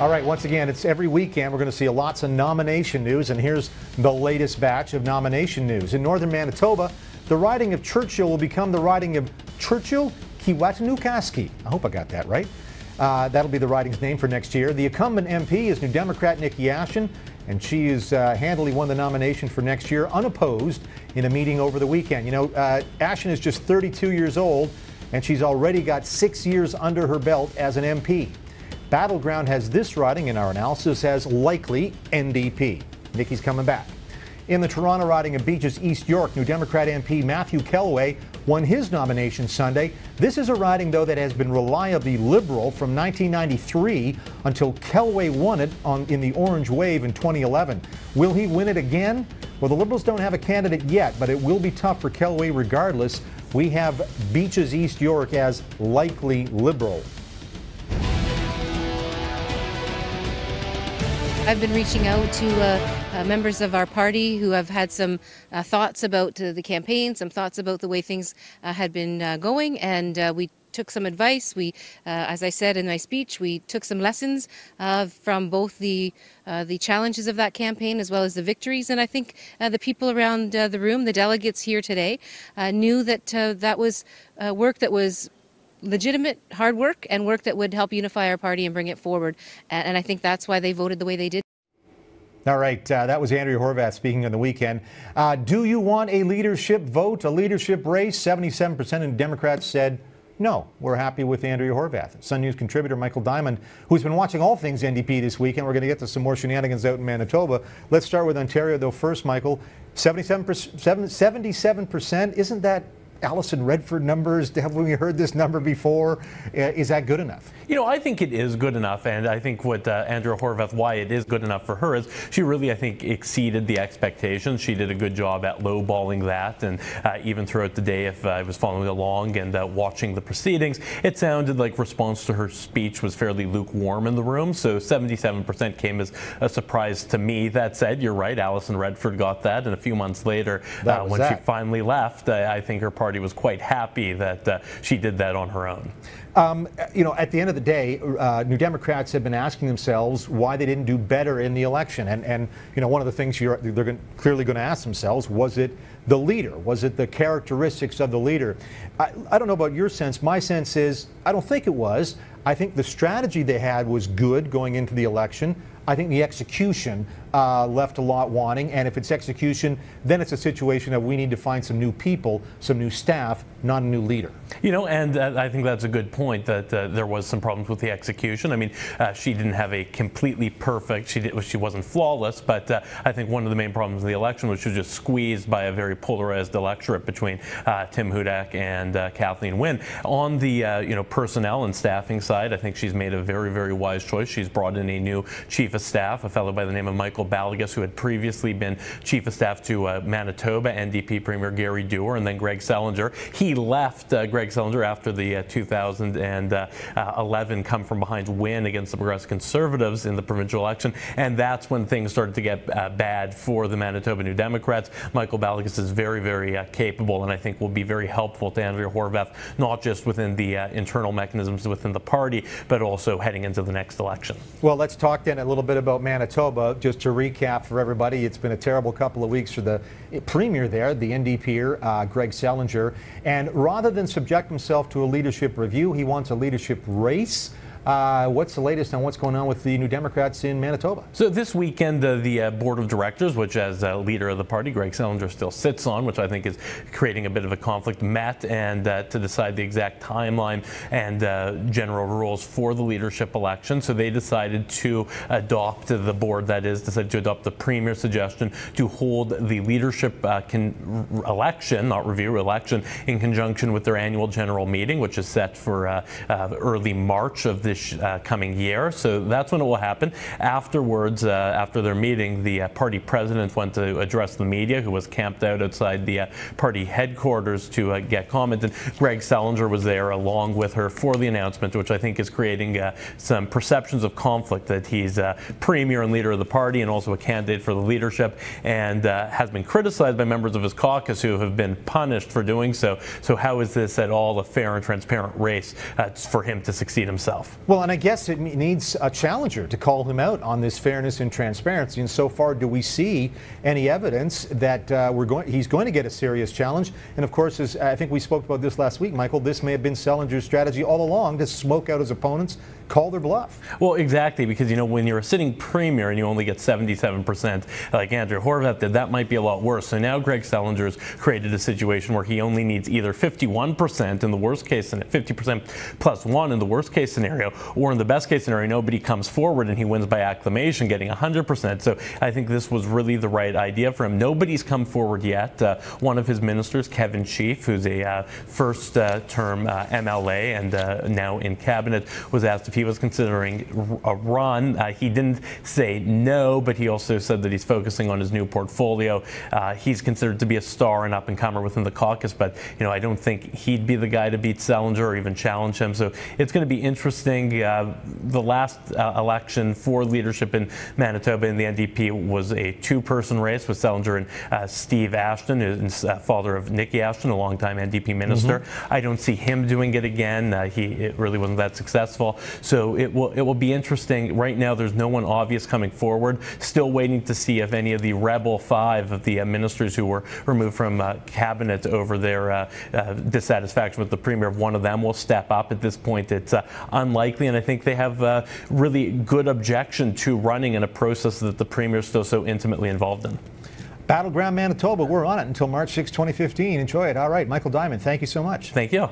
All right, once again, it's every weekend. We're going to see lots of nomination news, and here's the latest batch of nomination news. In northern Manitoba, the riding of Churchill will become the riding of Churchill-Kiwanukaski. I hope I got that right. That'll be the riding's name for next year. The incumbent MP is New Democrat Nikki Ashen, and she has handily won the nomination for next year, unopposed, in a meeting over the weekend. You know, Ashen is just 32 years old, and she's already got 6 years under her belt as an MP. Battleground has this riding in our analysis as likely NDP. Nikki's coming back. In the Toronto riding of Beaches East York, New Democrat MP Matthew Kellaway won his nomination Sunday. This is a riding, though, that has been reliably Liberal from 1993 until Kellaway won it in the Orange Wave in 2011. Will he win it again? Well, the Liberals don't have a candidate yet, but it will be tough for Kellaway regardless. We have Beaches East York as likely Liberal. I've been reaching out to members of our party who have had some thoughts about the campaign, some thoughts about the way things had been going, and we took some advice. We, as I said in my speech, we took some lessons from both the challenges of that campaign as well as the victories, and I think the people around the room, the delegates here today, knew that that was work that was legitimate, hard work, and work that would help unify our party and bring it forward. And I think that's why they voted the way they did. All right, that was Andrea Horwath speaking on the weekend. Do you want a leadership vote, a leadership race? 77% of Democrats said no. We're happy with Andrea Horwath. Sun News contributor Michael Diamond, who's been watching all things NDP this weekend. We're going to get to some more shenanigans out in Manitoba. Let's start with Ontario, though, first, Michael. 77%, isn't that Alison Redford numbers? Have we heard this number before? Is that good enough? You know, I think it is good enough, and I think what Andrea Horwath, why it is good enough for her is she really, I think, exceeded the expectations. She did a good job at lowballing that, and even throughout the day, if I was following along and watching the proceedings, it sounded like response to her speech was fairly lukewarm in the room, so 77% came as a surprise to me. That said, you're right, Alison Redford got that, and a few months later, when she finally left, I think her party was quite happy that she did that on her own. You know, at the end of the day, New Democrats have been asking themselves why they didn't do better in the election. And you know, one of the things they're clearly going to ask themselves, was it the leader? Was it the characteristics of the leader? I don't know about your sense. My sense is I don't think it was. I think the strategy they had was good going into the election. I think the execution left a lot wanting, and if it's execution, then it's a situation of we need to find some new people, some new staff, not a new leader. You know, and I think that's a good point, that there was some problems with the execution. I mean, she didn't have a completely perfect, she wasn't flawless, but I think one of the main problems of the election was she was just squeezed by a very polarized electorate between Tim Hudak and Kathleen Wynne. On the you know, personnel and staffing side, I think she's made a very, very wise choice. She's brought in a new chief of staff, a fellow by the name of Michael Balagas, who had previously been chief of staff to Manitoba NDP Premier Gary Dewar, and then Greg Selinger. He left Greg Selinger after the 2011 come from behind win against the Progressive Conservatives in the provincial election, and that's when things started to get bad for the Manitoba New Democrats. Michael Balagas is very, very capable, and I think will be very helpful to Andrea Horwath, not just within the internal mechanisms within the party, but also heading into the next election. Well, let's talk then a little bit about Manitoba. Just to recap for everybody, it's been a terrible couple of weeks for the premier there, the NDPer, Greg Selinger, and rather than subject himself to a leadership review, he wants a leadership race. What's the latest on what's going on with the New Democrats in Manitoba? So this weekend, the board of directors, which as leader of the party, Greg Selinger still sits on, which I think is creating a bit of a conflict, met and to decide the exact timeline and general rules for the leadership election. So they decided to adopt, the board that is, decided to adopt the premier's suggestion to hold the leadership election, not review, election, in conjunction with their annual general meeting, which is set for early March of this coming year. So that's when it will happen. Afterwards, after their meeting, the party president went to address the media, who was camped out outside the party headquarters to get comment. And Greg Selinger was there along with her for the announcement, which I think is creating some perceptions of conflict, that he's premier and leader of the party and also a candidate for the leadership, and has been criticized by members of his caucus who have been punished for doing so. So how is this at all a fair and transparent race for him to succeed himself? Well, and I guess it needs a challenger to call him out on this fairness and transparency. And so far, do we see any evidence that he's going to get a serious challenge? And of course, as I think we spoke about this last week, Michael, this may have been Selinger's strategy all along, to smoke out his opponents, call their bluff. Well, exactly, because, you know, when you're a sitting premier and you only get 77%, like Andrew Horwath did, that might be a lot worse. So now Greg Selinger's created a situation where he only needs either 51% in the worst case, and 50% plus 1 in the worst case scenario, or in the best case scenario, nobody comes forward and he wins by acclamation, getting 100%. So I think this was really the right idea for him. Nobody's come forward yet. One of his ministers, Kevin Chief, who's a first-term MLA and now in cabinet, was asked if he was considering a run. He didn't say no, but he also said that he's focusing on his new portfolio. He's considered to be a star and up-and-comer within the caucus, but, you know, I don't think he'd be the guy to beat Selinger or even challenge him. So it's going to be interesting. The last election for leadership in Manitoba in the NDP was a two-person race with Selinger and Steve Ashton, who's father of Nikki Ashton, a longtime NDP minister. I don't see him doing it again. It really wasn't that successful. So it will be interesting. Right now, there's no one obvious coming forward. Still waiting to see if any of the rebel 5 of the ministers who were removed from cabinet over their dissatisfaction with the premier, one of them will step up. At this point, it's unlikely, and I think they have really good objection to running in a process that the premier is still so intimately involved in. Battleground Manitoba, we're on it until March 6, 2015. Enjoy it. All right, Michael Diamond, thank you so much. Thank you.